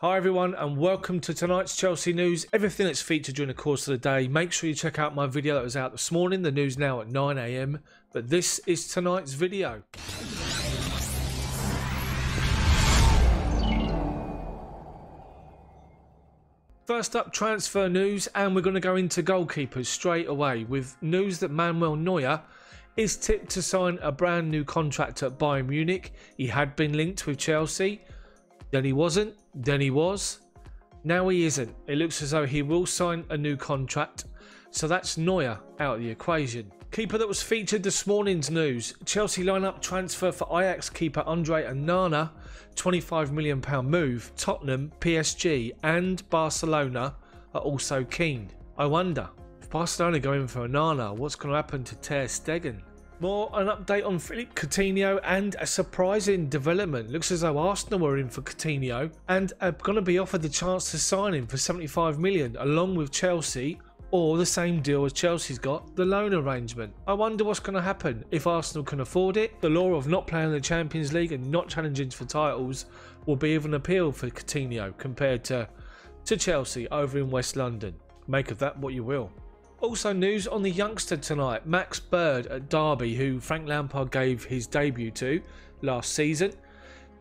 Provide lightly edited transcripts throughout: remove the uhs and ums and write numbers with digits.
Hi everyone and welcome to tonight's Chelsea news. Everything that's featured during the course of the day. Make sure you check out my video that was out this morning. The news now at 9 AM. But this is tonight's video. First up, transfer news, and we're going to go into goalkeepers straight away with news that Manuel Neuer is tipped to sign a brand new contract at Bayern Munich. He had been linked with Chelsea. Then he wasn't, then he was, now he isn't. It looks as though he will sign a new contract, so that's Neuer out of the equation. Keeper that was featured this morning's news, Chelsea lineup transfer for Ajax keeper Andre Onana, £25 million move. Tottenham, PSG and Barcelona are also keen. I wonder, if Barcelona go in for Onana, what's going to happen to Ter Stegen? More an update on Philippe Coutinho and a surprising development. Looks as though Arsenal were in for Coutinho and are going to be offered the chance to sign him for 75 million along with Chelsea, or the same deal as Chelsea's got, the loan arrangement. I wonder what's going to happen if Arsenal can afford it. The law of not playing in the Champions League and not challenging for titles will be of an appeal for Coutinho compared to Chelsea over in West London. Make of that what you will. Also news on the youngster tonight, Max Bird at Derby, who Frank Lampard gave his debut to last season.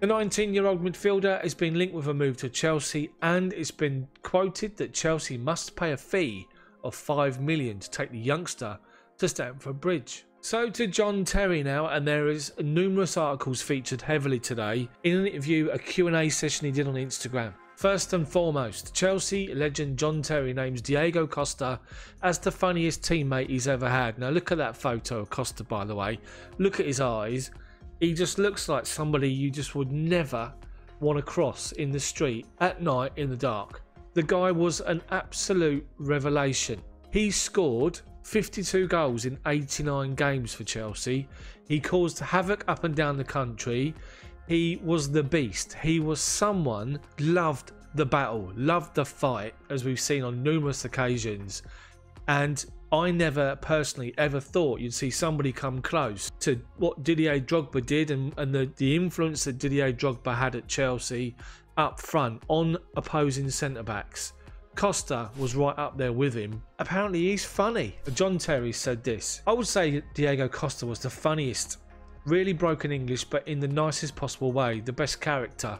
The 19-year-old midfielder has been linked with a move to Chelsea, and it's been quoted that Chelsea must pay a fee of $5 million to take the youngster to Stamford Bridge. So to John Terry now, and there is numerous articles featured heavily today in an interview, a Q&A session he did on Instagram. First and foremost, Chelsea legend John Terry names Diego Costa as the funniest teammate he's ever had. Now look at that photo of Costa, by the way. Look at his eyes. He just looks like somebody you just would never want to cross in the street at night in the dark. The guy was an absolute revelation. He scored 52 goals in 89 games for Chelsea. He caused havoc up and down the country. He was the beast. He was someone loved the battle, loved the fight, as we've seen on numerous occasions. And I never personally ever thought you'd see somebody come close to what Didier Drogba did and the influence that Didier Drogba had at Chelsea up front on opposing centre-backs. Costa was right up there with him. Apparently he's funny. John Terry said this: I would say Diego Costa was the funniest. Really broken English, but in the nicest possible way. The best character.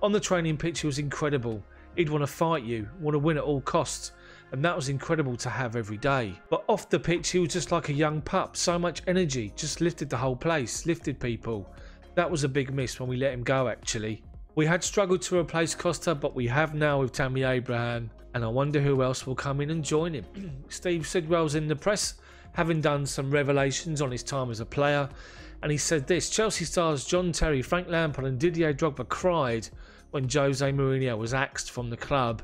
On the training pitch, he was incredible. He'd want to fight you, want to win at all costs. And that was incredible to have every day. But off the pitch, he was just like a young pup. So much energy. Just lifted the whole place. Lifted people. That was a big miss when we let him go, actually. We had struggled to replace Costa, but we have now with Tammy Abraham. And I wonder who else will come in and join him. Steve Sidwell's in the press, having done some revelations on his time as a player. And he said this: Chelsea stars John Terry, Frank Lampard and Didier Drogba cried when Jose Mourinho was axed from the club.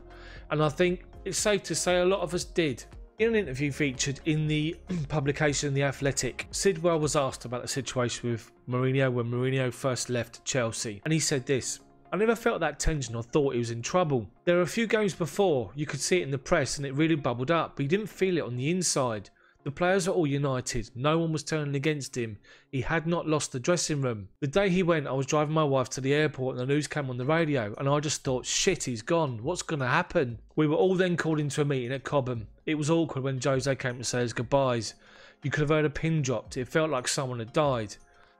And I think it's safe to say a lot of us did. In an interview featured in the publication The Athletic, Sidwell was asked about the situation with Mourinho when Mourinho first left Chelsea. And he said this: I never felt that tension or thought he was in trouble. There were a few games before, you could see it in the press and it really bubbled up, but you didn't feel it on the inside. The players are all united. No one was turning against him. He had not lost the dressing room. The day he went, I was driving my wife to the airport and the news came on the radio and I just thought, shit, he's gone. What's going to happen? We were all then called into a meeting at Cobham. It was awkward when Jose came to say his goodbyes. You could have heard a pin dropped. It felt like someone had died.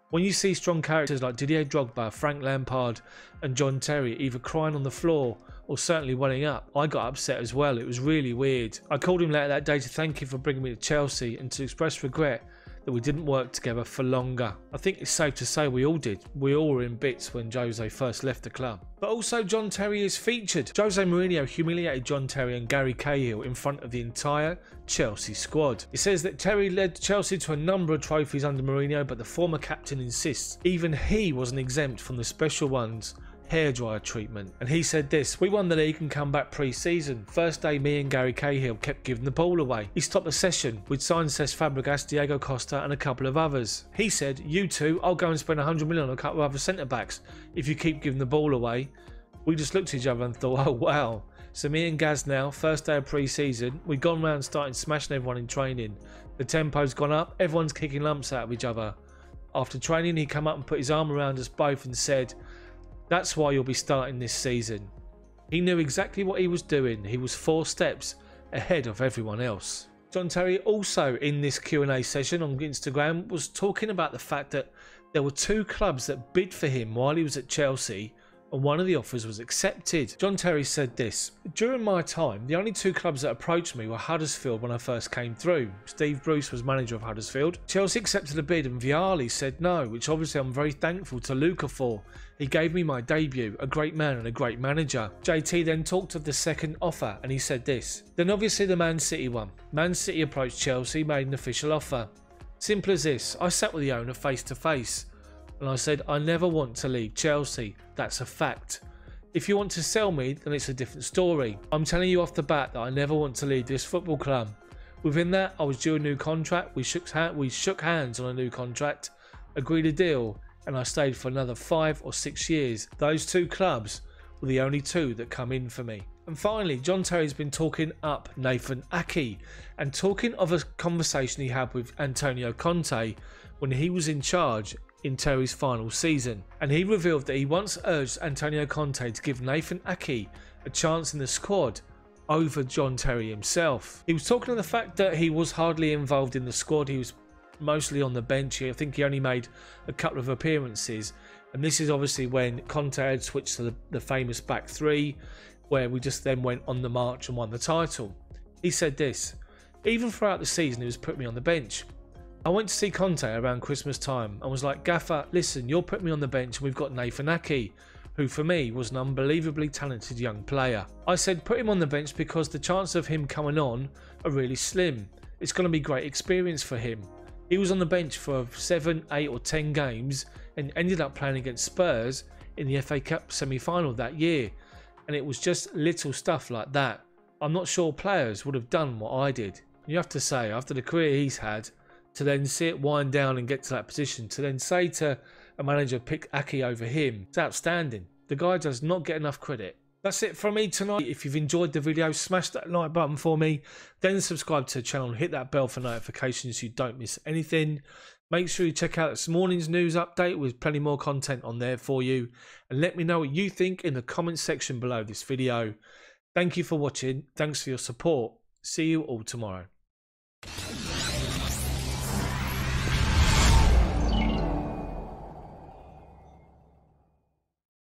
When you see strong characters like Didier Drogba, Frank Lampard and John Terry either crying on the floor or certainly welling up, I got upset as well. It was really weird. I called him later that day to thank him for bringing me to Chelsea and to express regret that we didn't work together for longer. I think it's safe to say we all did. We all were in bits when Jose first left the club. But also John Terry is featured. Jose Mourinho humiliated John Terry and Gary Cahill in front of the entire Chelsea squad. It says that Terry led Chelsea to a number of trophies under Mourinho, but the former captain insists even he wasn't exempt from the special ones hairdryer treatment. And he said this: we won the league and come back pre-season. First day me and Gary Cahill kept giving the ball away. He stopped the session. We'd signed Cesc Fabregas, Diego Costa and a couple of others. He said, you two, I'll go and spend 100 million on a couple of other centre backs if you keep giving the ball away. We just looked at each other and thought, oh wow. So me and Gaz now, first day of pre-season, we'd gone round starting smashing everyone in training. The tempo's gone up, everyone's kicking lumps out of each other. After training, he came up and put his arm around us both and said, that's why you'll be starting this season. He knew exactly what he was doing. He was 4 steps ahead of everyone else. John Terry also in this Q&A session on Instagram was talking about the fact that there were 2 clubs that bid for him while he was at Chelsea, and one of the offers was accepted. John Terry said this: "During my time, the only 2 clubs that approached me were Huddersfield when I first came through. Steve Bruce was manager of Huddersfield. Chelsea accepted a bid and Vialli said no, which obviously I'm very thankful to Luca for. He gave me my debut, a great man and a great manager." JT then talked of the second offer and he said this: "Then obviously the Man City one. Man City approached Chelsea, made an official offer. Simple as this. I sat with the owner face to face. And I said, I never want to leave Chelsea. That's a fact. If you want to sell me, then it's a different story. I'm telling you off the bat that I never want to leave this football club. Within that, I was due a new contract. We shook hands on a new contract, agreed a deal, and I stayed for another 5 or 6 years. Those 2 clubs were the only 2 that come in for me." And finally, John Terry's been talking up Nathan Ake and talking of a conversation he had with Antonio Conte when he was in charge in Terry's final season, and he revealed that he once urged Antonio Conte to give Nathan Ake a chance in the squad over John Terry himself. He was talking of the fact that he was hardly involved in the squad. He was mostly on the bench. I think he only made a couple of appearances, and this is obviously when Conte had switched to the famous back 3, where we just then went on the march and won the title. He said this: "Even throughout the season he was putting me on the bench. I went to see Conte around Christmas time and was like, Gaffer, listen, you're putting me on the bench and we've got Nathan Ake, who for me was an unbelievably talented young player. I said put him on the bench because the chances of him coming on are really slim. It's going to be great experience for him. He was on the bench for 7, 8 or 10 games and ended up playing against Spurs in the FA Cup semi-final that year. And it was just little stuff like that. I'm not sure players would have done what I did." You have to say, after the career he's had, to then see it wind down and get to that position, to then say to a manager pick Ake over him, it's outstanding. The guy does not get enough credit. That's it from me tonight. If you've enjoyed the video, smash that like button for me, then subscribe to the channel and hit that bell for notifications so you don't miss anything. Make sure you check out this morning's news update with plenty more content on there for you, and let me know what you think in the comments section below this video. Thank you for watching. Thanks for your support. See you all tomorrow.